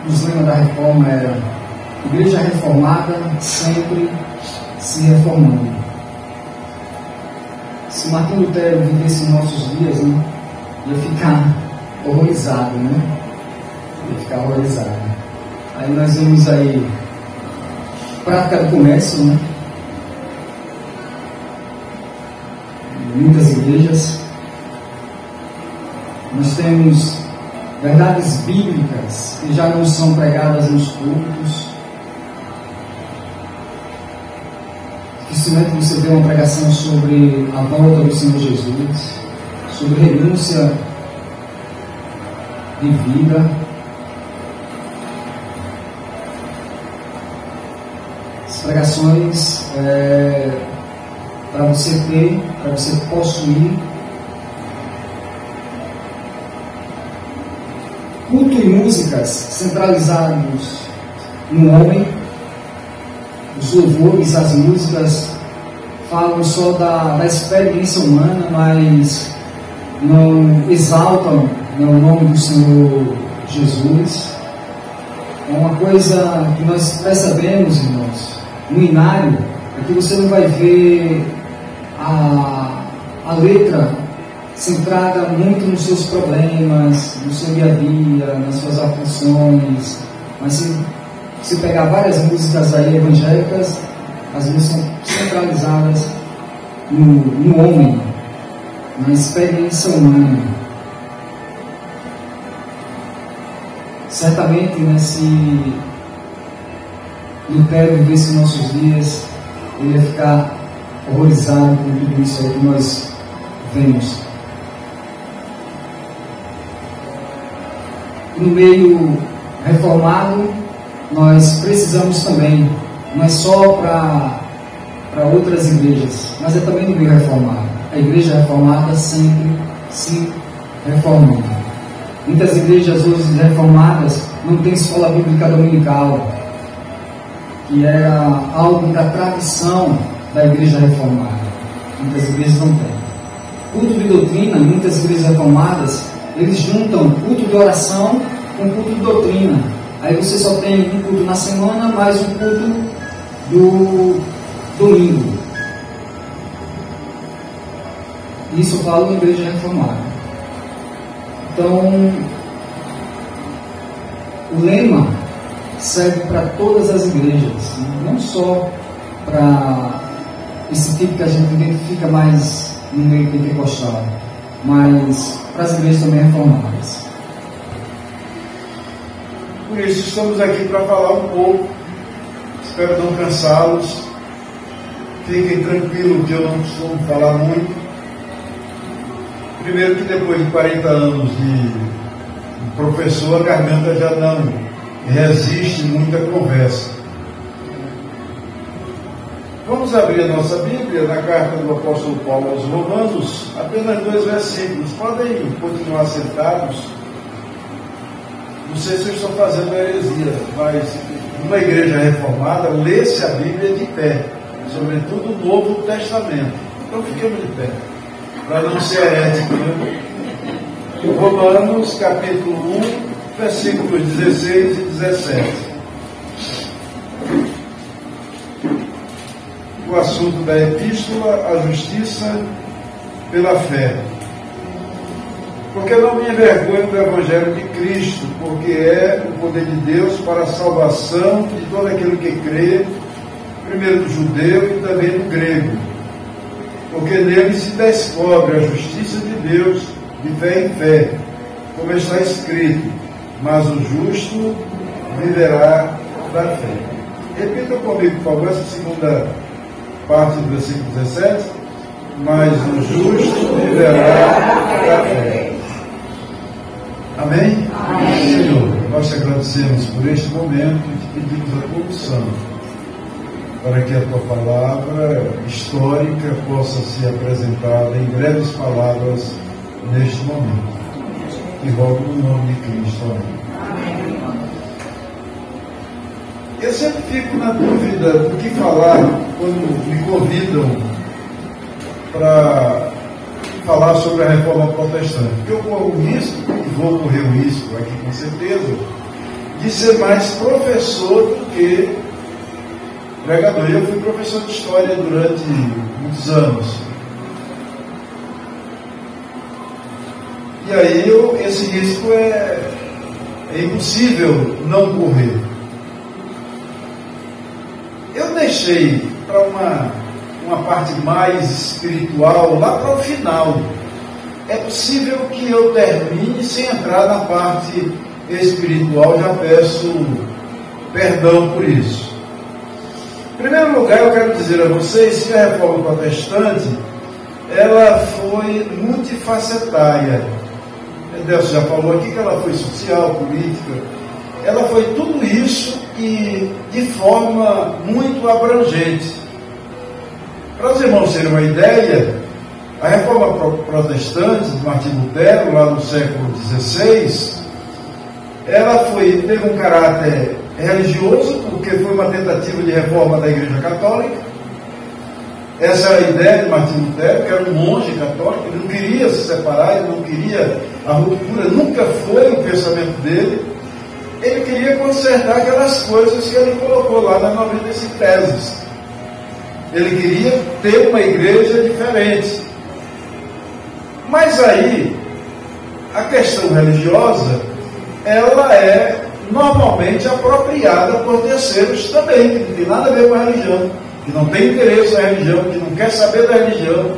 dos lemas da reforma era: igreja reformada sempre se reformando. Se Martim Lutero vivesse em nossos dias, né, ia ficar horrorizado, né? Ia ficar horrorizado. Aí nós vemos aí prática do comércio, né? Muitas igrejas. Nós temos verdades bíblicas que já não são pregadas nos cultos. Dificilmente você vê uma pregação sobre a volta do Senhor Jesus, sobre renúncia de vida. As pregações para você ter, para você possuir. Culto e músicas centralizados no homem. Os louvores, as músicas falam só da experiência humana, mas não exaltam o nome do Senhor Jesus. É uma coisa que nós percebemos, irmãos, no inário, é que você não vai ver a letra centrada muito nos seus problemas, no seu dia a dia, nas suas aflições. Mas se pegar várias músicas aí evangélicas, as músicas são centralizadas no homem, na experiência humana. Certamente, né, se Lutero vivesse em nossos dias, ele ia ficar horrorizado com tudo isso aí que nós vemos. No meio reformado, nós precisamos também, não é só para outras igrejas, mas é também no meio reformado. A igreja reformada sempre se reformando. Muitas igrejas hoje reformadas não têm escola bíblica dominical, que era algo da tradição da igreja reformada. Muitas igrejas não têm. Culto de doutrina, muitas igrejas reformadas, eles juntam culto de oração com culto de doutrina. Aí você só tem um culto na semana, mais um culto do domingo. Isso eu falo na igreja reformada. Então, o lema serve para todas as igrejas, não só para esse tipo que a gente identifica mais no meio pentecostal, mas para as igrejas também reformadas. Por isso estamos aqui para falar um pouco. Espero não cansá-los. Fiquem tranquilos que eu não costumo falar muito. Primeiro que depois de 40 anos de professor, a garganta já não resiste muita conversa. Vamos abrir a nossa Bíblia na carta do apóstolo Paulo aos Romanos, apenas 2 versículos. Podem continuar sentados. Não sei se eu estou fazendo heresia, mas numa igreja reformada, lê-se a Bíblia de pé, sobretudo o Novo Testamento. Então fiquemos de pé, para não ser herético, né? Romanos, capítulo 1, versículos 16 e 17. O assunto da epístola, a justiça pela fé. Porque não me envergonho do Evangelho de Cristo, porque é o poder de Deus para a salvação de todo aquele que crê, primeiro do judeu e também do grego. Porque nele se descobre a justiça de Deus de fé em fé, como está escrito: mas o justo viverá da fé. Repita comigo, por favor, essa segunda parte do versículo 17. Mas o justo viverá da fé. Amém? Amém? Senhor, nós te agradecemos por este momento e te pedimos a condução para que a tua palavra histórica possa ser apresentada em breves palavras neste momento. E rogo no nome de Cristo. Amém. Eu sempre fico na dúvida do que falar quando me convidam para falar sobre a reforma protestante. Porque eu corro o risco, e vou correr o risco aqui com certeza, de ser mais professor do que pregador. Eu fui professor de história durante muitos anos. E aí esse risco é impossível não correr. Eu deixei para uma parte mais espiritual lá para o final. É possível que eu termine sem entrar na parte espiritual, já peço perdão por isso. Em primeiro lugar, eu quero dizer a vocês que a reforma protestante ela foi multifacetária. Deus já falou aqui que ela foi social, política, ela foi tudo isso e de forma muito abrangente. Para os irmãos terem uma ideia, a reforma protestante de Martinho Lutero, lá no século XVI, ela teve um caráter religioso, porque foi uma tentativa de reforma da Igreja Católica. Essa era a ideia de Martinho Lutero, que era um monge católico, ele não queria se separar, ele não queria a ruptura, nunca foi o pensamento dele. Ele queria consertar aquelas coisas que ele colocou lá nas 95 Teses. Ele queria ter uma igreja diferente. Mas aí, a questão religiosa, ela é normalmente apropriada por terceiros também, que não tem nada a ver com a religião, que não tem interesse na religião, que não quer saber da religião,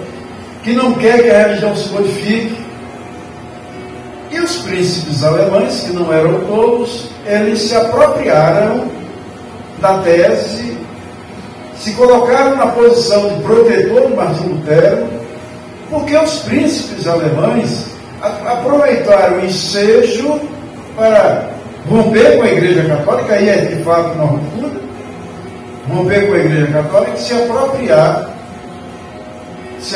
que não quer que a religião se modifique. E os príncipes alemães, que não eram todos, eles se apropriaram da tese, se colocaram na posição de protetor de Martinho Lutero, porque os príncipes alemães aproveitaram o ensejo para romper com a Igreja Católica, aí é de fato uma ruptura, romper com a Igreja Católica e se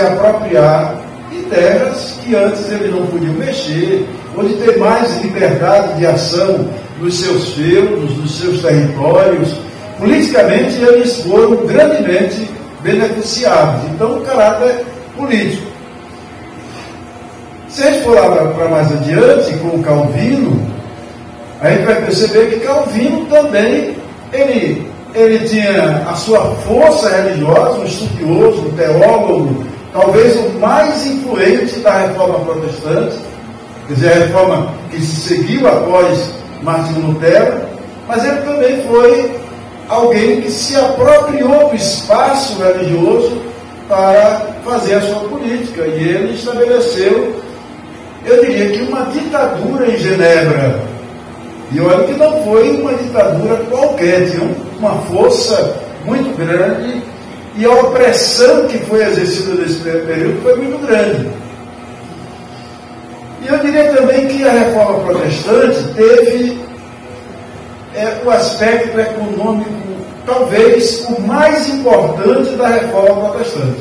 apropriar de terras que antes eles não podiam mexer, ou de ter mais liberdade de ação nos seus feudos, nos seus territórios. Politicamente eles foram grandemente beneficiados. Então, o caráter político. Se a gente for lá para mais adiante, com o Calvino, a gente vai perceber que Calvino também, ele tinha a sua força religiosa, um estudioso, um teólogo, talvez o mais influente da reforma protestante, quer dizer, a reforma que se seguiu após Martinho Lutero, mas ele também foi alguém que se apropriou do espaço religioso para fazer a sua política, e ele estabeleceu, eu diria que uma ditadura em Genebra. E olha que não foi uma ditadura qualquer, tinha uma força muito grande, e a opressão que foi exercida nesse período foi muito grande. E eu diria também que a reforma protestante teve o aspecto econômico, talvez o mais importante da reforma protestante,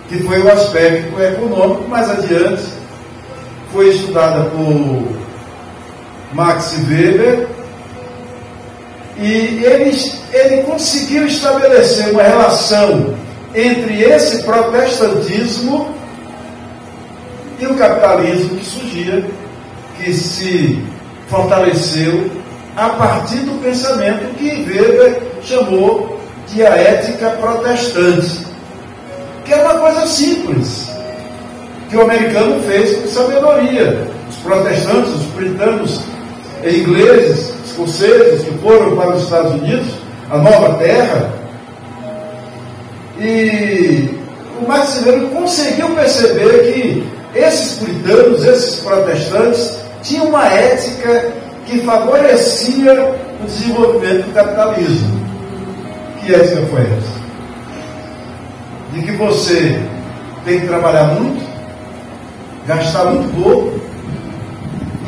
que foi o aspecto econômico. Mais adiante foi estudada por Max Weber, e ele conseguiu estabelecer uma relação entre esse protestantismo e o capitalismo que surgia, que se fortaleceu a partir do pensamento que Weber chamou de a ética protestante, que é uma coisa simples, que o americano fez com sabedoria. Os protestantes, os puritanos ingleses, escoceses, que foram para os Estados Unidos, a nova terra, e o Max Weber conseguiu perceber que esses puritanos, esses protestantes, tinham uma ética que favorecia o desenvolvimento do capitalismo. Que ética foi essa? De que você tem que trabalhar muito, gastar muito pouco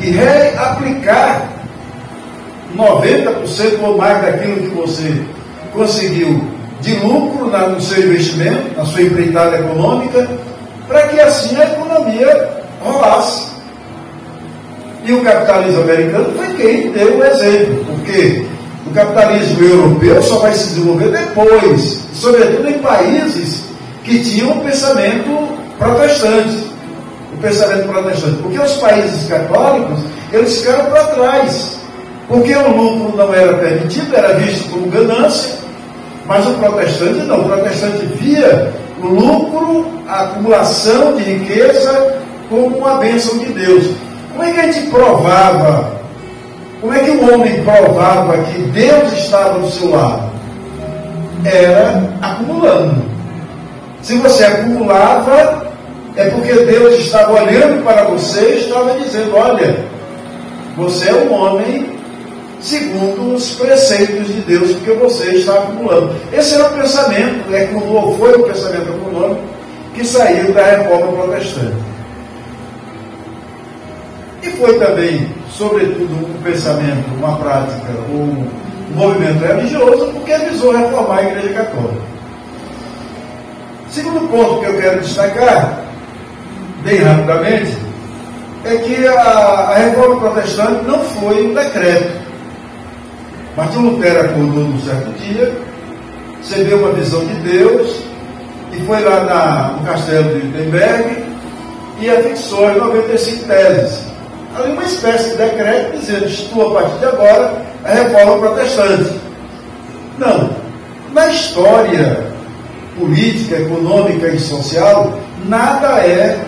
e reaplicar 90% ou mais daquilo que você conseguiu de lucro no seu investimento, na sua empreitada econômica, para que assim a economia rolasse. E o capitalismo americano foi quem deu o exemplo, porque o capitalismo europeu só vai se desenvolver depois, sobretudo em países que tinham um pensamento protestante, o pensamento protestante, porque os países católicos, eles ficaram para trás, porque o lucro não era permitido, era visto como ganância, mas o protestante não, o protestante via o lucro, a acumulação de riqueza como uma bênção de Deus. Como é que a gente provava, como é que o homem provava que Deus estava do seu lado? Era acumulando. Se você acumulava, é porque Deus estava olhando para você e estava dizendo: olha, você é um homem segundo os preceitos de Deus, porque você está acumulando. Esse era o pensamento, foi o pensamento econômico que saiu da reforma protestante. E foi também, sobretudo, um pensamento, uma prática, um movimento religioso, porque visou reformar a Igreja Católica. Segundo ponto que eu quero destacar, bem rapidamente, é que a reforma protestante não foi um decreto. Martim Lutero acordou num certo dia, recebeu uma visão de Deus e foi lá no castelo de Wittenberg e afixou as 95 teses. Ali uma espécie de decreto dizendo: institua a partir de agora a reforma protestante. Não. Na história política, econômica e social, nada é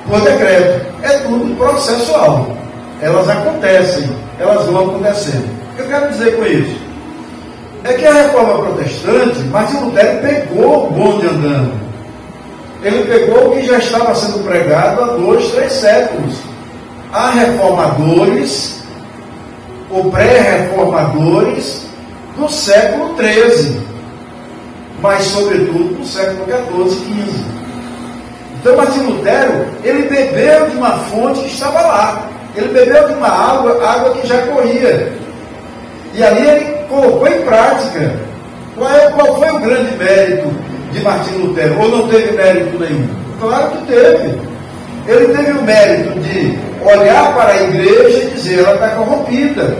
por decreto. É tudo processual. Elas acontecem, elas vão acontecendo. O que eu quero dizer com isso? É que a reforma protestante, Martim Lutero pegou o bonde andando. Ele pegou o que já estava sendo pregado há 2, 3 séculos. Há reformadores, ou pré-reformadores, do século XIII, mas sobretudo do século XIV e XV. Então Martim Lutero, ele bebeu de uma fonte que estava lá. Ele bebeu de uma água que já corria. E ali ele colocou em prática. Qual foi o grande mérito de Martim Lutero? Ou não teve mérito nenhum? Claro que teve. Ele teve o mérito de olhar para a igreja e dizer: ela está corrompida.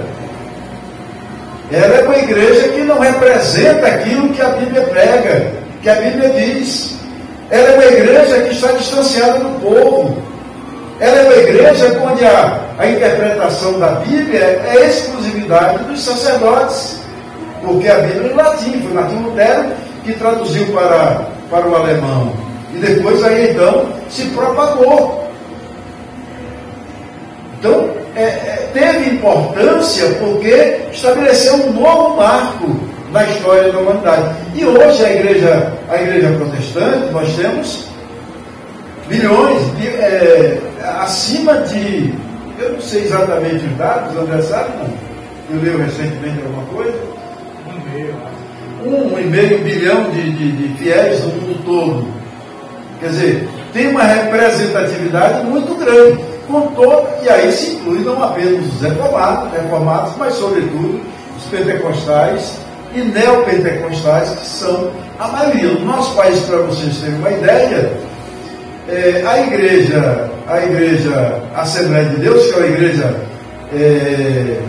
Ela é uma igreja que não representa aquilo que a Bíblia prega, que a Bíblia diz. Ela é uma igreja que está distanciada do povo. Ela é uma igreja onde a interpretação da Bíblia é exclusividade dos sacerdotes, porque a Bíblia é em latim, foi Martim Lutero que traduziu para o alemão, e depois aí então se propagou. Então teve importância porque estabeleceu um novo marco na história da humanidade. E hoje a igreja protestante, nós temos milhões, acima de, eu não sei exatamente os dados, André sabe, não? Eu leio recentemente alguma coisa. 1,5 bilhão de fiéis no mundo todo. Quer dizer, tem uma representatividade muito grande, e aí se inclui não apenas os reformados, mas sobretudo os pentecostais e neopentecostais, que são a maioria. No nosso país, para vocês terem uma ideia, a igreja Assembleia de Deus, que é uma igreja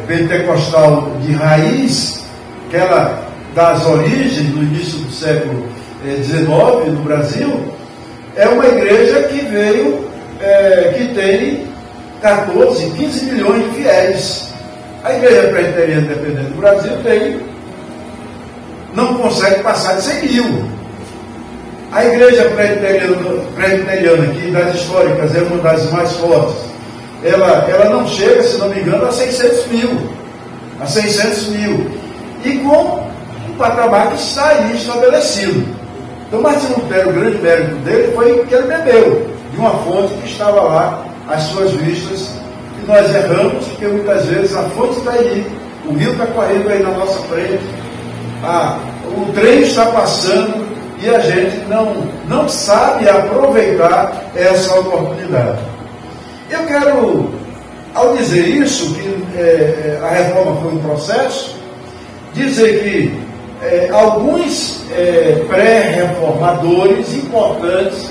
pentecostal de raiz, que ela das origens no início do século XIX no Brasil, é uma igreja que veio, que tem 14, 15 milhões de fiéis. A igreja presbiteriana independente do Brasil não consegue passar de 100 mil. A igreja presbiteriana, que das históricas é uma das mais fortes, ela não chega, se não me engano, a 600 mil. E com um patamar que está aí estabelecido. Então Martim Lutero, o grande mérito dele foi que ele bebeu de uma fonte que estava lá às suas vistas, e nós erramos, porque muitas vezes a fonte está aí, o rio está correndo aí na nossa frente, o trem está passando, e a gente não sabe aproveitar essa oportunidade. Eu quero, ao dizer isso, que a reforma foi um processo, dizer que alguns pré-reformadores importantes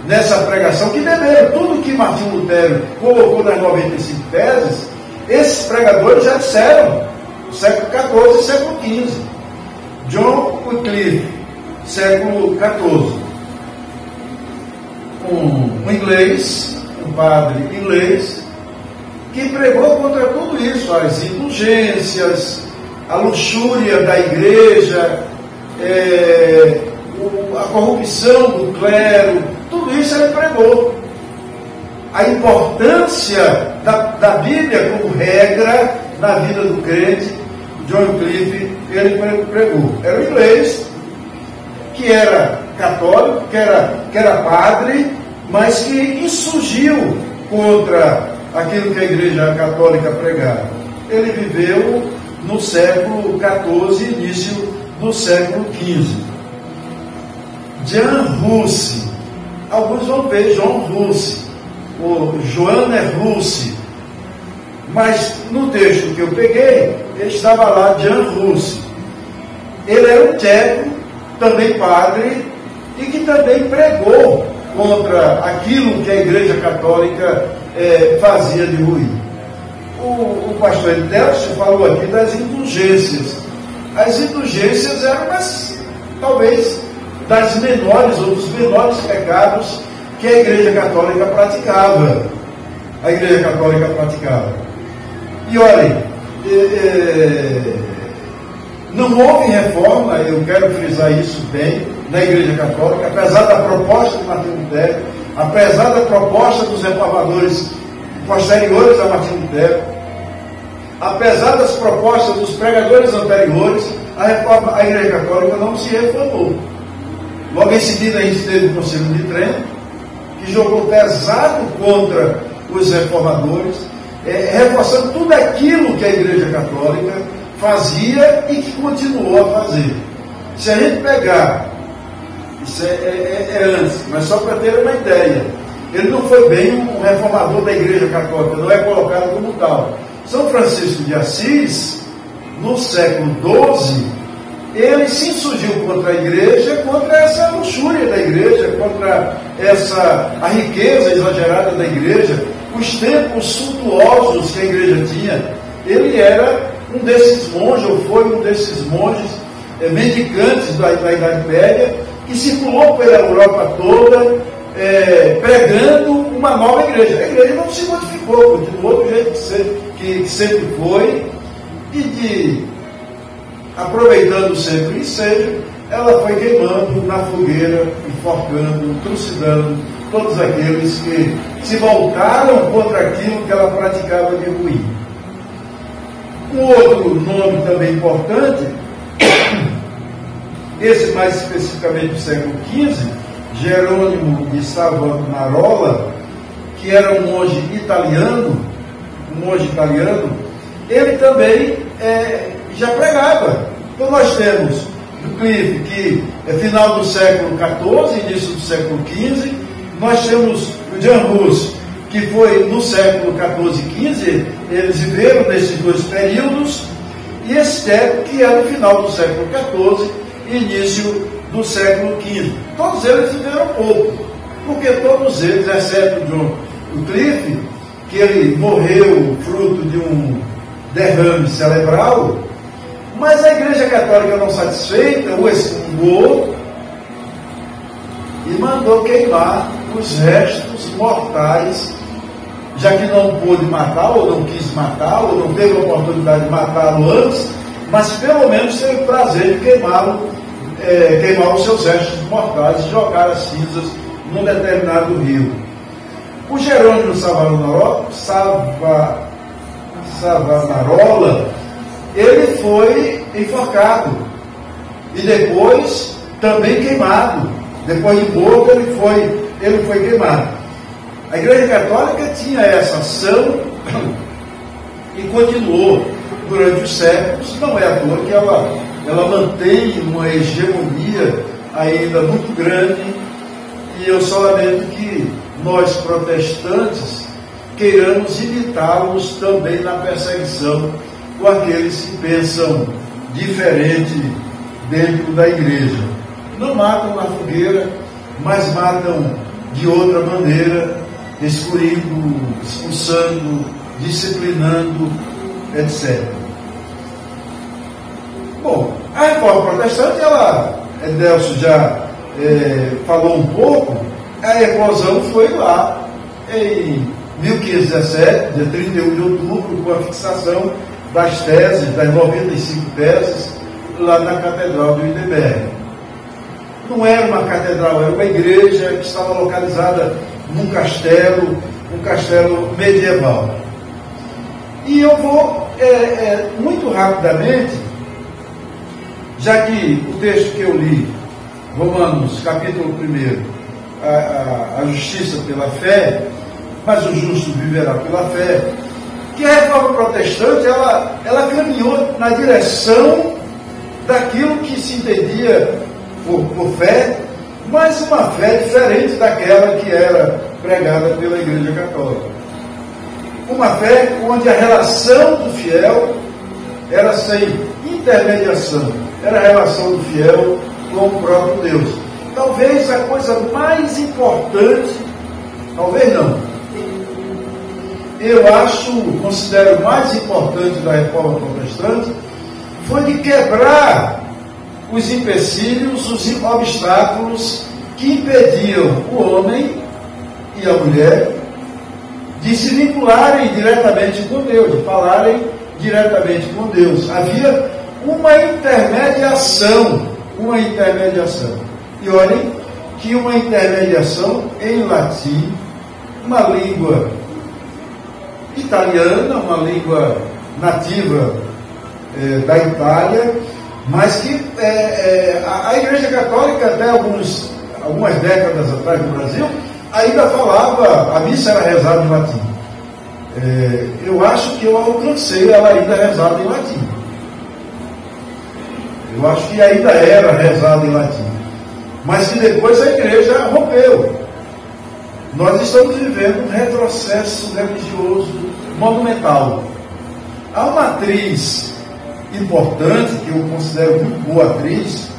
nessa pregação, que beberam tudo que Martim Lutero colocou nas 95 teses, esses pregadores já disseram, no século XIV e século XV. John Wycliffe, século XIV. um inglês, um padre inglês, que pregou contra tudo isso, as indulgências, a luxúria da igreja, a corrupção do clero, tudo isso ele pregou. A importância da Bíblia como regra na vida do crente, John Wycliffe, ele pregou. Era um inglês, que era católico, que era padre, mas que insurgiu contra aquilo que a Igreja Católica pregava. Ele viveu no século XIV, início do século XV. Jan Hus, alguns vão ver John Hus, ou Johannes Hus, mas no texto que eu peguei, ele estava lá, Jan Hus. Ele era um tcheco, também padre, e que também pregou contra aquilo que a Igreja Católica fazia de ruim. O pastor Edelcio falou aqui das indulgências. As indulgências eram talvez das menores ou dos menores pecados que a Igreja Católica praticava. A Igreja Católica praticava. E olhem, não houve reforma, eu quero frisar isso bem, na Igreja Católica, apesar da proposta de Martinho Lutero, apesar da proposta dos reformadores posteriores a Martinho Lutero, apesar das propostas dos pregadores anteriores, a Igreja Católica não se reformou. Logo em seguida a gente teve o Concílio de Trento, que jogou pesado contra os reformadores, reforçando tudo aquilo que a Igreja Católica fazia e que continuou a fazer. Se a gente pegar, isso é antes, mas só para ter uma ideia, ele não foi bem um reformador da Igreja Católica, não é colocado como tal. São Francisco de Assis, no século XII, ele se insurgiu contra a igreja, contra essa luxúria da igreja, contra a riqueza exagerada da igreja, os templos suntuosos que a igreja tinha. Ele era um desses monges, ou foi um desses monges mendicantes da Idade Média, que circulou pela Europa toda, pregando uma nova igreja. A igreja não se modificou, continuou do jeito que sempre foi, e aproveitando sempre o ensejo, ela foi queimando na fogueira, enforcando, trucidando todos aqueles que se voltaram contra aquilo que ela praticava de ruim. Um outro nome também importante, esse mais especificamente do século XV, Jerônimo de Savonarola, que era um monge italiano, ele também já pregava. Então nós temos Wycliffe, que é final do século XIV, início do século XV. Nós temos o Jan Hus, que foi no século XIV e XV, eles viveram nesses dois períodos, e Esther, que é no final do século XIV e início do século XV. Todos eles viveram pouco, porque todos eles, exceto John Wycliffe, que ele morreu fruto de um derrame cerebral, mas a Igreja Católica, não satisfeita, o excomungou e mandou queimar os restos mortais, já que não pôde matar, ou não quis matar, ou não teve a oportunidade de matá-lo antes, mas pelo menos teve o prazer de queimar os seus restos mortais e jogar as cinzas num determinado rio. O Jerônimo Savonarola, ele foi enforcado e depois também queimado. Depois de morto, ele foi queimado. A Igreja Católica tinha essa ação e continuou durante os séculos. Não é à toa que ela mantém uma hegemonia ainda muito grande, e eu só lamento que nós, protestantes, queiramos imitá-los também na perseguição com aqueles que pensam diferente dentro da igreja. Não matam na fogueira, mas matam de outra maneira, excluindo, expulsando, disciplinando, etc. Bom, a reforma protestante, Edelcio já falou um pouco, A eclosão foi lá em 1517, dia 31 de outubro, com a fixação das teses, das 95 teses, lá na Catedral de Wittenberg. Não era uma catedral, era uma igreja que estava localizada num castelo medieval. E eu vou, muito rapidamente, já que o texto que eu li, Romanos, capítulo 1, a justiça pela fé, mas o justo viverá pela fé, que a reforma protestante, ela caminhou na direção daquilo que se entendia por fé, mas uma fé diferente daquela que era pregada pela Igreja Católica. Uma fé onde a relação do fiel era sem intermediação, era a relação do fiel com o próprio Deus. Talvez a coisa mais importante, talvez não, eu considero mais importante da reforma protestante, foi de quebrar os empecilhos, os obstáculos que impediam o homem e a mulher de se vincularem diretamente com Deus, de falarem diretamente com Deus. Havia uma intermediação. E olhem que uma intermediação em latim, uma língua italiana, uma língua nativa da Itália, mas que a Igreja Católica, até algumas décadas atrás no Brasil, ainda falava, a missa era rezada em latim. Eu acho que eu alcancei ela ainda rezada em latim. Eu acho que ainda era rezada em latim. Mas que depois a igreja rompeu. Nós estamos vivendo um retrocesso religioso monumental. Há uma atriz importante, que eu considero muito boa atriz,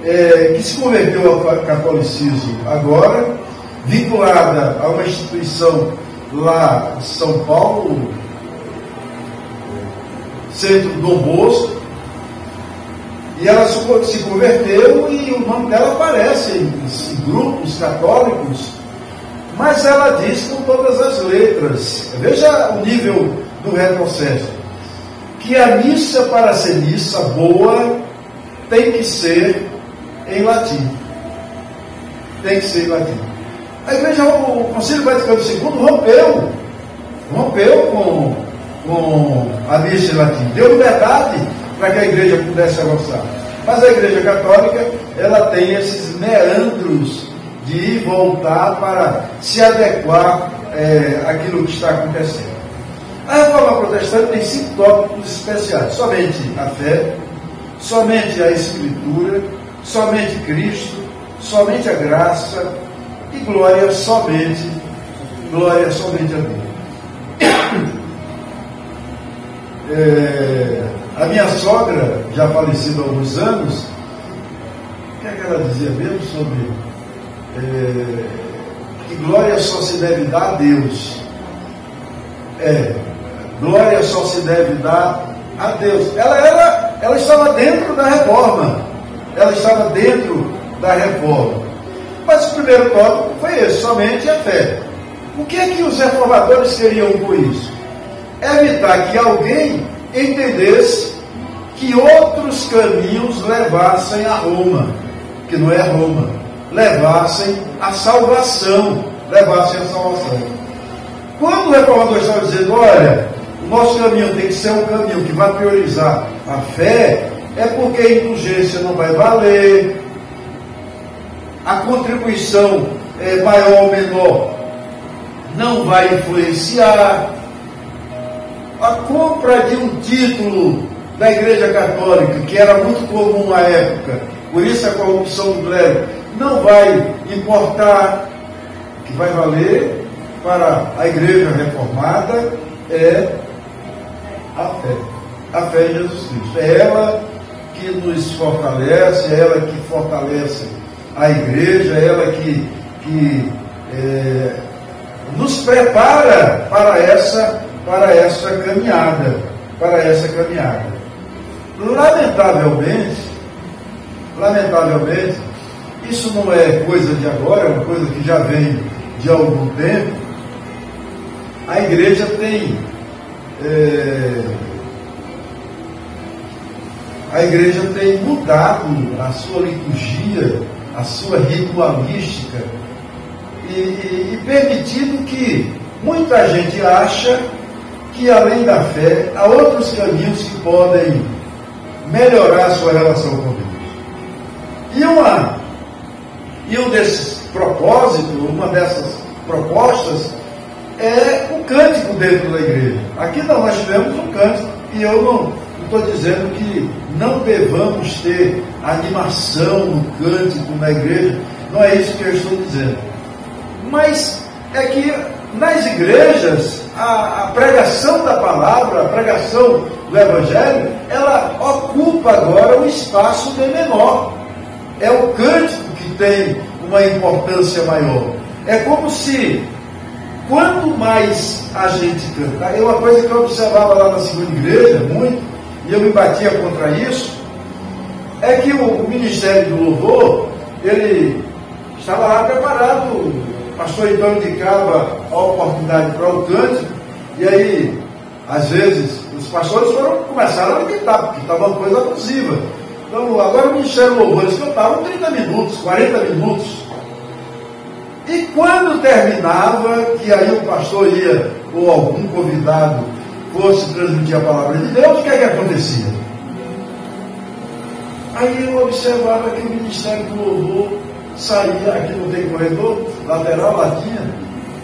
que se converteu ao catolicismo agora, vinculada a uma instituição lá em São Paulo, Centro Dom Bosco, e ela se converteu e o nome dela aparece em grupos católicos, mas ela diz com todas as letras, veja o nível do retrocesso, que a missa, para ser missa boa, tem que ser em latim. Tem que ser em latim. A igreja, o Concílio Vaticano II rompeu com a missa em latim. Deu liberdade para que a igreja pudesse avançar. Mas a Igreja Católica, ela tem esses meandros de ir e voltar para se adequar àquilo que está acontecendo. A reforma protestante tem 5 tópicos especiais: somente a fé, somente a Escritura, somente Cristo, somente a graça e glória somente a Deus. A minha sogra, já falecida há alguns anos, o que é que ela dizia mesmo sobre que glória só se deve dar a Deus? Glória só se deve dar a Deus. Ela estava dentro da reforma. Mas o primeiro tópico foi esse, somente a fé. O que é que os reformadores queriam com isso? Evitar que alguém entendesse que outros caminhos levassem a Roma, que não é Roma, levassem a salvação. Quando o reformador estava dizendo, olha, o nosso caminho tem que ser um caminho que vai priorizar a fé, é porque a indulgência não vai valer, a contribuição maior ou menor não vai influenciar, a compra de um título da Igreja Católica, que era muito comum à época, por isso a corrupção do clero, não vai importar. O que vai valer para a Igreja Reformada é a fé em Jesus Cristo. É ela que nos fortalece, é ela que fortalece a Igreja, é ela que nos prepara para essa caminhada. Lamentavelmente, isso não é coisa de agora, é uma coisa que já vem de algum tempo. A igreja tem mudado a sua liturgia, a sua ritualística e permitido que muita gente acha que além da fé há outros caminhos que podem melhorar a sua relação com Deus. E um desses propósitos, uma dessas propostas é o cântico dentro da igreja. Aqui nós tivemos um cântico, e eu não estou dizendo que não devamos ter animação no cântico na igreja, não é isso que eu estou dizendo. Mas é que nas igrejas a pregação da palavra, a pregação do Evangelho, ela ocupa agora um espaço bem menor. É o cântico que tem uma importância maior. É como se, quanto mais a gente canta, é uma coisa que eu observava lá na segunda igreja, muito, e eu me batia contra isso, é que o Ministério do Louvor, ele estava lá preparado, o pastor então indicava a oportunidade para o cântico, e aí, às vezes, os pastores começaram a limitar, porque estava uma coisa abusiva. Então, agora o Ministério do Louvor, eles cantavam 30 minutos, 40 minutos. E quando terminava, que aí o pastor ia, ou algum convidado, fosse transmitir a palavra de Deus, o que é que acontecia? Aí eu observava que o Ministério do Louvor saía, aqui não tem corredor, lateral, lá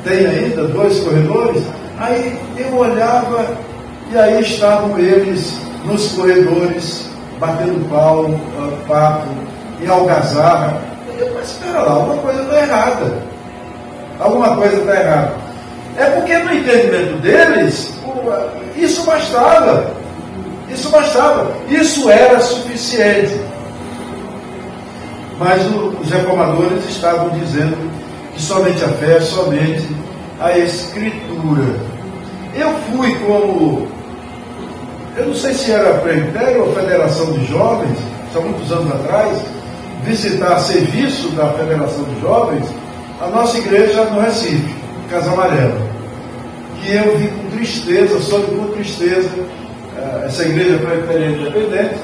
tem ainda 2 corredores, aí eu olhava e aí estavam eles nos corredores, batendo papo, em algazarra. Mas espera lá, alguma coisa está errada. Alguma coisa está errada. É porque no entendimento deles, isso bastava. Isso bastava. Isso era suficiente. Mas os reformadores estavam dizendo que somente a fé, somente a Escritura. Eu fui eu não sei se era presbitério ou Federação de Jovens, são muitos anos atrás, visitar serviço da Federação de Jovens, a nossa igreja no Recife, Casa Amarela, que eu vi com tristeza, soube com tristeza, essa igreja presbiteriana independente,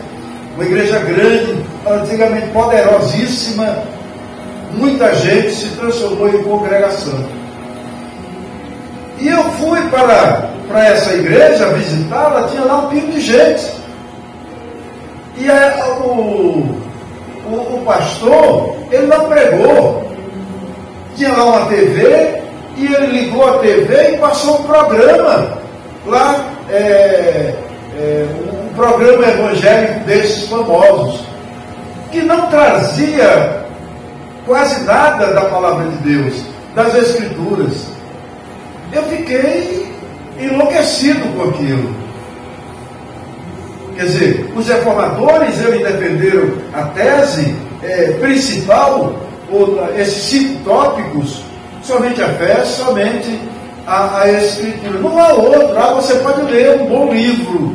uma igreja grande, antigamente poderosíssima, muita gente se transformou em congregação. E eu fui para essa igreja visitá-la, tinha lá um pico de gente. E o pastor, ele não pregou. Tinha lá uma TV, e ele ligou a TV e passou um programa lá, um programa evangélico desses famosos, que não trazia quase nada da palavra de Deus, das Escrituras. Eu fiquei enlouquecido com aquilo. Quer dizer, os reformadores, eles defenderam a tese principal, esses 5 tópicos, somente a fé, somente a Escritura. Não há outro. Você pode ler um bom livro.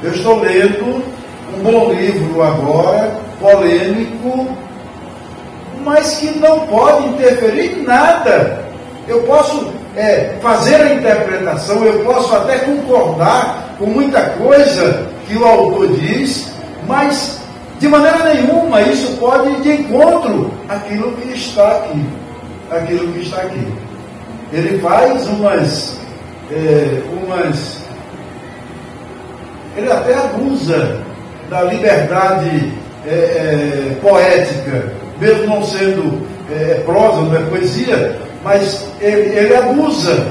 Eu estou lendo um bom livro agora, polêmico, mas que não pode interferir em nada. Eu posso fazer a interpretação, eu posso até concordar com muita coisa que o autor diz, mas de maneira nenhuma isso pode ir de encontro àquilo que está aqui. Ele faz ele até abusa da liberdade poética, mesmo não sendo prosa, não é poesia, mas ele abusa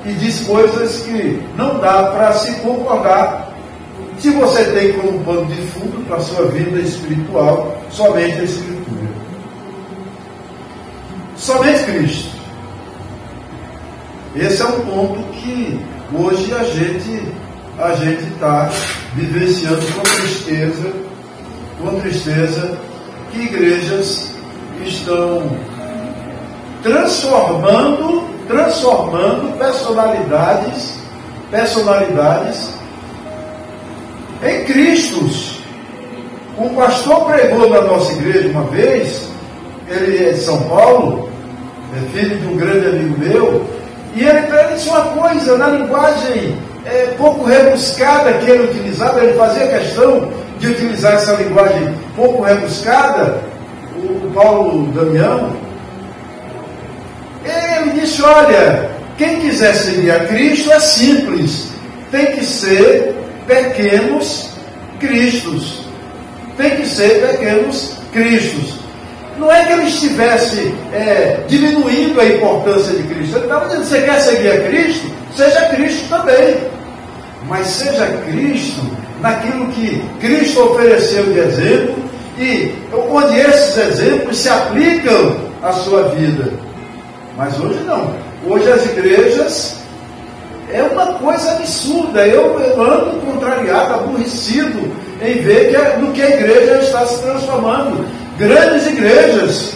e diz coisas que não dá para se concordar. Se você tem como pano de fundo para a sua vida espiritual somente a Escritura, somente Cristo. Esse é um ponto que hoje a gente está vivenciando com tristeza, que igrejas estão transformando personalidades em Cristos, Um pastor pregou na nossa igreja uma vez, ele é de São Paulo, é filho de um grande amigo meu, e ele disse uma coisa, na linguagem pouco rebuscada que ele utilizava, ele fazia questão de utilizar essa linguagem pouco rebuscada, o Paulo Damião. Ele disse, olha, quem quiser seguir a Cristo é simples, tem que ser pequenos cristos. Tem que ser pequenos cristos. Não é que ele estivesse diminuindo a importância de Cristo. Ele estava dizendo, você quer seguir a Cristo? Seja Cristo também. Mas seja Cristo naquilo que Cristo ofereceu de exemplo e onde esses exemplos se aplicam à sua vida. Mas hoje não. Hoje as igrejas é uma coisa absurda. Eu ando contrariado, aborrecido em ver no que a igreja está se transformando. Grandes igrejas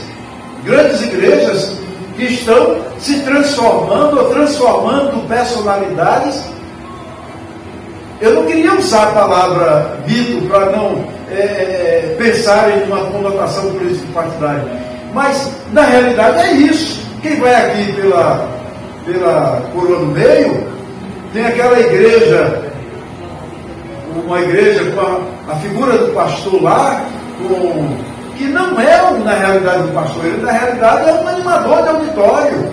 que estão se transformando ou transformando personalidades. Eu não queria usar a palavra mito para não pensar em uma conotação político-partidária, mas na realidade é isso. Quem vai aqui pela Coroa do Meio, tem aquela igreja, uma igreja com a figura do pastor lá, que não é na realidade do pastor, ele na realidade é um animador de auditório.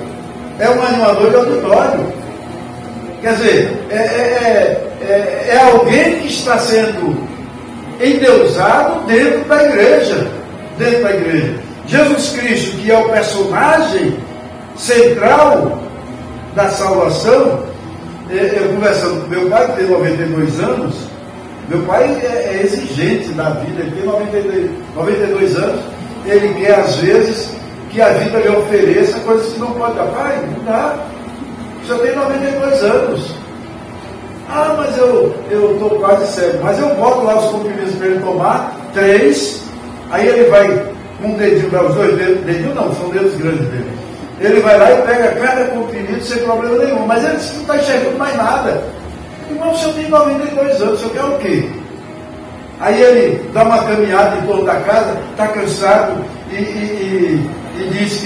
É um animador de auditório. Quer dizer, é alguém que está sendo endeusado dentro da igreja. Dentro da igreja. Jesus Cristo, que é o personagem central da salvação. Eu conversando com meu pai, que tem 92 anos, meu pai é exigente da vida, ele tem 92 anos, ele quer às vezes que a vida lhe ofereça coisas que não pode dar. Pai, não dá, já tem 92 anos. Ah, mas eu estou quase cego, mas eu boto lá os comprimidos para ele tomar, 3, aí ele vai com um dedinho, os 2 dedos, dedinho não, são dedos grandes dele. Ele vai lá e pega cada comprimido sem problema nenhum. Mas ele não está enxergando mais nada. Irmão, o senhor tem 92 anos, o senhor quer o quê? Aí ele dá uma caminhada em torno da casa, está cansado e diz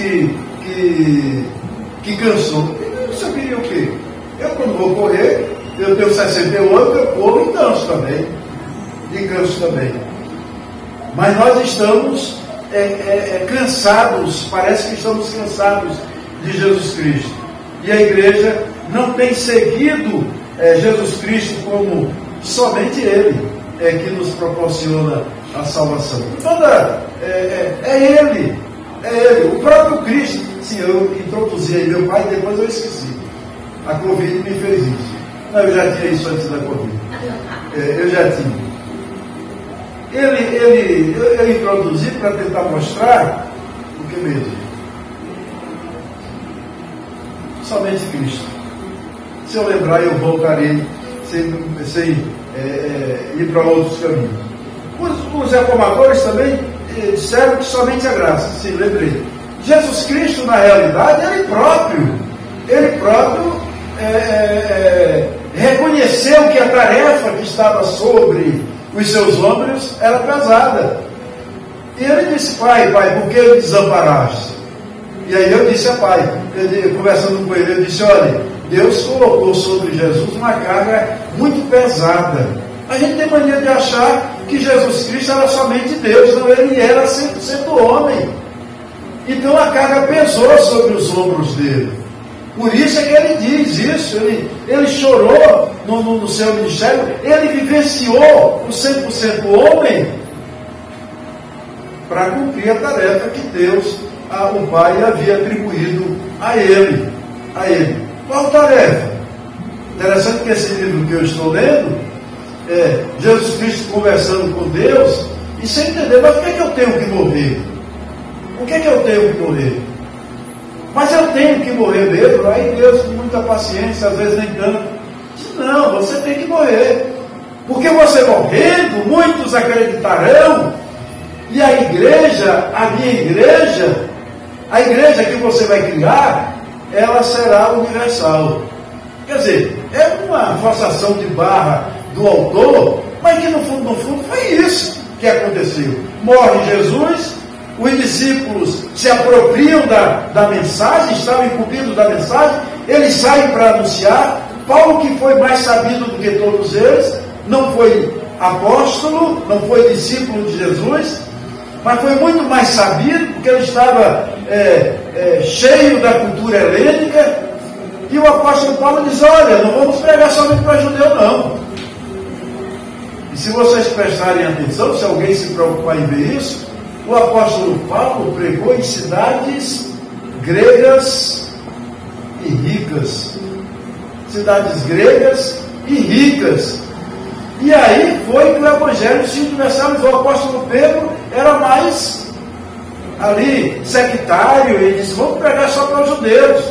que cansou. E o senhor queria o quê? Eu, quando vou correr, eu tenho 68, eu corro e canso também. E canso também. Mas nós estamos cansados, parece que estamos cansados de Jesus Cristo. E a igreja não tem seguido Jesus Cristo como somente Ele que nos proporciona a salvação. Toda, é Ele. O próprio Cristo. Sim, eu introduzi aí meu pai, depois eu esqueci. A Covid me fez isso. Não, eu já tinha isso antes da Covid. Eu já tinha. Eu introduzi para tentar mostrar o que mesmo? Somente Cristo. Se eu lembrar, eu voltarei sem ir para outros caminhos. Os reformadores também disseram que somente a graça. Sim, lembrei. Jesus Cristo, na realidade, Ele próprio reconheceu que a tarefa que estava sobre os seus ombros era pesada. E ele disse, pai, por que me desamparaste? E aí eu disse a pai, conversando com ele, eu disse, olha, Deus colocou sobre Jesus uma carga muito pesada. A gente tem mania de achar que Jesus Cristo era somente Deus, não, ele era 100% homem. Então a carga pesou sobre os ombros dele. Por isso é que ele diz isso, ele chorou no seu ministério, ele vivenciou o 100% homem para cumprir a tarefa que Deus, o Pai, havia atribuído a ele. Qual tarefa? Interessante que esse livro que eu estou lendo é Jesus Cristo conversando com Deus e sem entender, mas por que eu tenho que morrer? Por que eu tenho que morrer? Mas eu tenho que morrer mesmo. Aí Deus, com muita paciência, às vezes nem tanto, diz, não, você tem que morrer. Porque você morrendo, muitos acreditarão. E a igreja, a minha igreja, a igreja que você vai criar, ela será universal. Quer dizer, é uma forçação de barra do autor, mas que no fundo foi isso. que aconteceu? Morre Jesus, os discípulos se apropriam da mensagem, estavam incumbidos da mensagem, eles saem para anunciar. Paulo, que foi mais sabido do que todos eles, não foi apóstolo, não foi discípulo de Jesus, mas foi muito mais sabido, porque ele estava cheio da cultura helênica. E o apóstolo Paulo diz: olha, não vamos pregar somente para judeu, não. E se vocês prestarem atenção, se alguém se preocupar em ver isso, o apóstolo Paulo pregou em cidades gregas e ricas. Cidades gregas e ricas. E aí foi que o evangelho se universalizou. O apóstolo Pedro era mais ali sectário, ele disse: vamos pregar só para os judeus.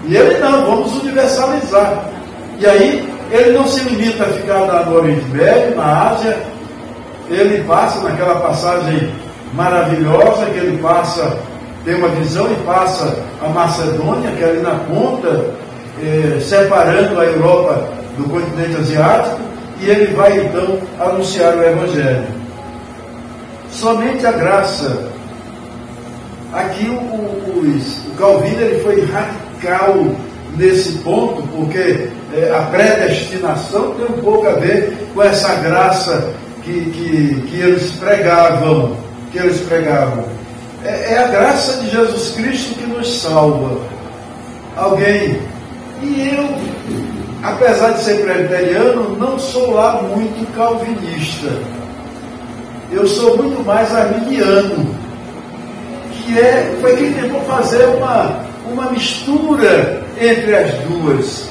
E ele não, vamos universalizar. E aí ele não se limita a ficar no Oriente Médio, na Ásia. Ele passa naquela passagem maravilhosa que ele passa, tem uma visão e passa a Macedônia, que é ali na ponta, separando a Europa do continente asiático, e ele vai então anunciar o Evangelho. Somente a graça. Aqui o Calvino ele foi radical nesse ponto, porque a predestinação tem um pouco a ver com essa graça que eles pregavam. É a graça de Jesus Cristo que nos salva. E eu, apesar de ser presbiteriano, não sou lá muito calvinista. Eu sou muito mais arminiano, foi quem tentou fazer uma mistura entre as duas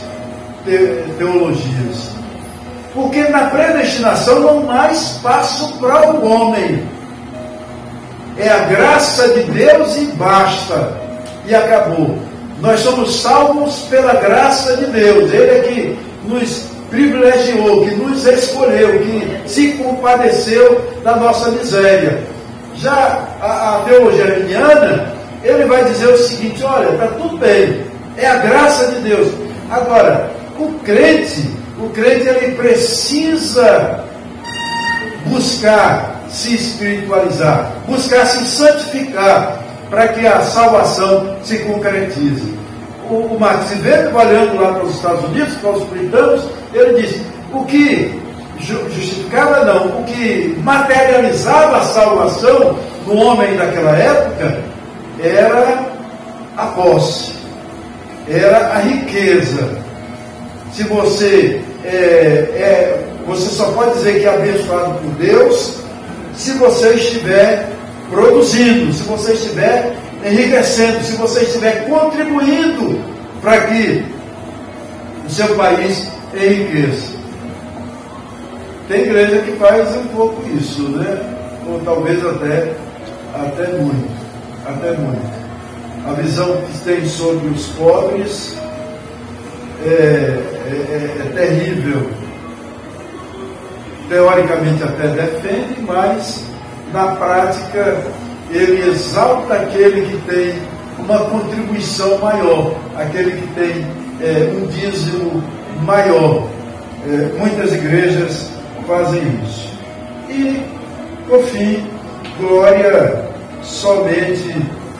teologias. Porque na predestinação não há espaço para o homem. É a graça de Deus e basta. E acabou. Nós somos salvos pela graça de Deus. Ele é que nos privilegiou, que nos escolheu, que se compadeceu da nossa miséria. Já a teologia arminiana, ele vai dizer o seguinte: olha, está tudo bem, é a graça de Deus. Agora, o crente ele precisa buscar se espiritualizar, buscar se santificar, para que a salvação se concretize. O Marx Weber, olhando lá para os Estados Unidos, para os puritanos, ele diz: o que justificava não, o que materializava a salvação do homem daquela época era a posse, era a riqueza. Se você você só pode dizer que é abençoado por Deus se você estiver produzindo, se você estiver enriquecendo, se você estiver contribuindo para que o seu país enriqueça. Tem igreja que faz um pouco isso, né? Ou talvez até muito. A visão que tem sobre os pobres é terrível. Teoricamente até defende, mas na prática ele exalta aquele que tem uma contribuição maior, aquele que tem um dízimo maior. Muitas igrejas fazem isso. E, por fim, glória somente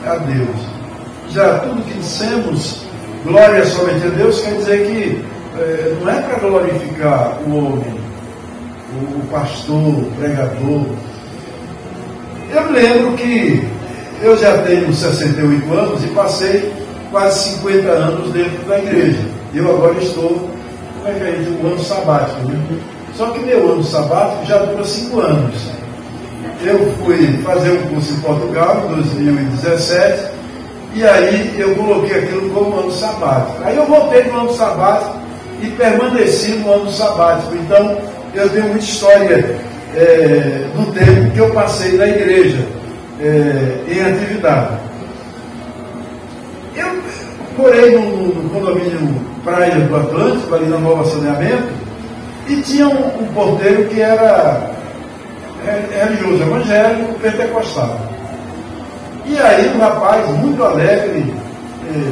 a Deus. Já tudo que dissemos, glória somente a Deus, quer dizer que não é para glorificar o homem, o pastor, o pregador. Eu me lembro que eu já tenho 68 anos e passei quase 50 anos dentro da igreja. Eu agora estou, um ano sabático, né? Só que meu ano sabático já dura 5 anos. Eu fui fazer um curso em Portugal em 2017 e aí eu coloquei aquilo como ano sabático. Aí eu voltei no ano sabático e permaneci no ano sabático. Então eu tenho muita história no tempo que eu passei na igreja em atividade. Eu morei no condomínio Praia do Atlântico, ali na Nova Saneamento, e tinha um porteiro que era religioso, evangélico, pentecostal. E aí um rapaz muito alegre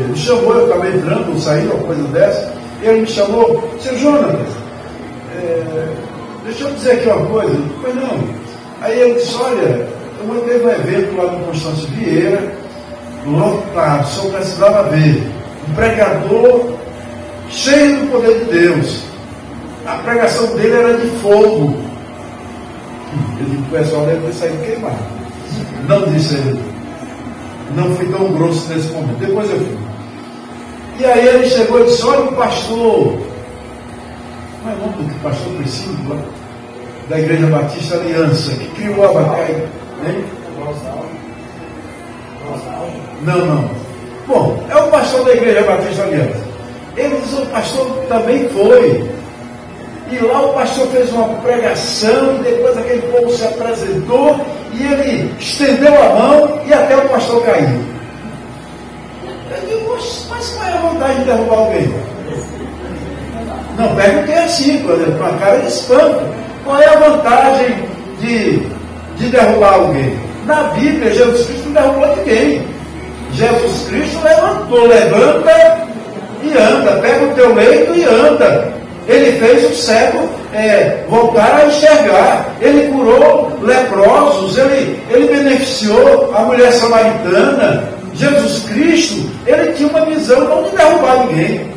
me chamou, eu estava entrando, saindo, uma coisa dessa, ele me chamou: seu Jonas, deixa eu dizer aqui uma coisa. Pois não, Aí ele disse, olha, eu teve um evento lá no Constâncio Vieira, lotado, só precisava ver. Um pregador cheio do poder de Deus. A pregação dele era de fogo. Eu digo, o pessoal deve ter saído queimado. Não disse ele. Não fui tão grosso nesse momento. Depois eu fui. E aí ele chegou e disse, olha o pastor. Não é o nome do pastor Priscilo, da Igreja Batista Aliança, que criou a Bacai. Não. Bom, é o pastor da Igreja Batista Aliança. Ele disse, o pastor também foi. E lá o pastor fez uma pregação, e depois aquele povo se apresentou, e ele estendeu a mão, e até o pastor caiu. Eu digo, mas qual é a vantagem de derrubar alguém? Não, perguntei assim, com uma cara de espanto. Qual é a vantagem de derrubar alguém? Na Bíblia, Jesus Cristo não derrubou ninguém. Jesus Cristo levanta e anda, pega o teu leito e anda. Ele fez o cego voltar a enxergar. Ele curou leprosos. Ele beneficiou a mulher samaritana. Jesus Cristo, ele tinha uma visão não de derrubar ninguém.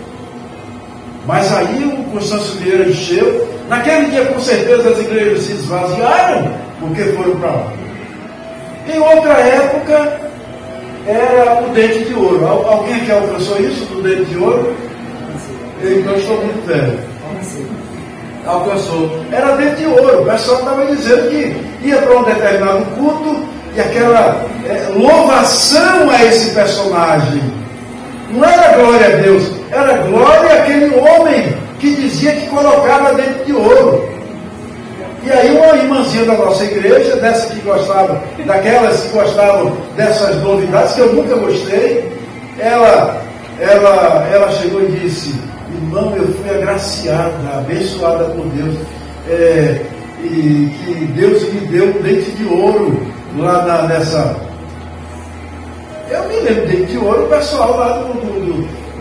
Mas aí o Constâncio Vieira encheu. Naquele dia, com certeza, as igrejas se esvaziaram, porque foram para lá. Em outra época, era o dente de ouro. Alguém aqui alcançou isso do dente de ouro? Então estou muito velho. Alcançou. Era dente de ouro. O pessoal estava dizendo que ia para um determinado culto e aquela louvação a esse personagem. Não era glória a Deus, era glória àquele homem que dizia que colocava dente de ouro. E aí uma irmãzinha da nossa igreja, daquelas que gostavam dessas novidades, que eu nunca gostei, ela chegou e disse, irmão, eu fui agraciada, abençoada por Deus, e que Deus me deu um dente de ouro lá nessa... Eu me lembro de dente de ouro, o pessoal lá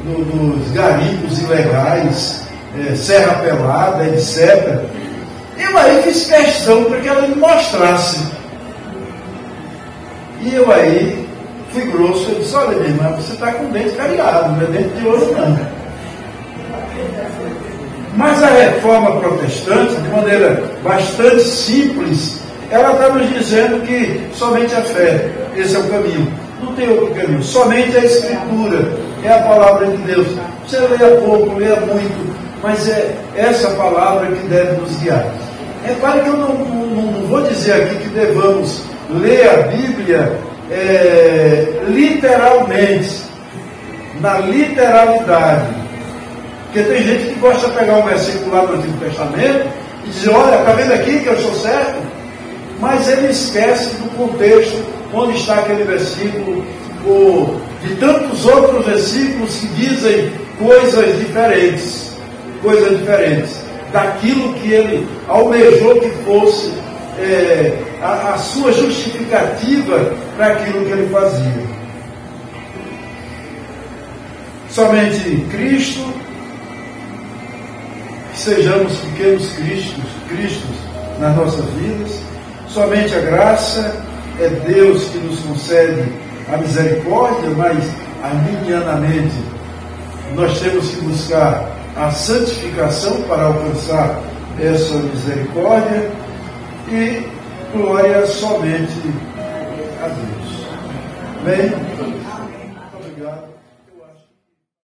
dos garimpos ilegais, Serra Pelada, etc. Eu aí fiz questão para que ela me mostrasse. E eu aí fui grosso, eu disse, olha minha irmã, você está com o dente cariado, não é dente de ouro não. Mas a reforma protestante, de maneira bastante simples, ela está nos dizendo que somente a fé, esse é o caminho. Não tem outro caminho, somente a Escritura, é a palavra de Deus. Você leia pouco, leia muito, mas é essa palavra que deve nos guiar. É claro que eu não vou dizer aqui que devamos ler a Bíblia literalmente, na literalidade. Porque tem gente que gosta de pegar um versículo lá do Antigo Testamento e dizer, olha, está vendo aqui que eu sou certo? Mas ele esquece do contexto onde está aquele versículo, ou de tantos outros versículos que dizem coisas diferentes daquilo que ele almejou que fosse a sua justificativa para aquilo que ele fazia. Somente Cristo, que sejamos pequenos Cristos nas nossas vidas, somente a graça, é Deus que nos concede a misericórdia, mas arminianamente nós temos que buscar a santificação para alcançar essa misericórdia, e glória somente a Deus. Amém?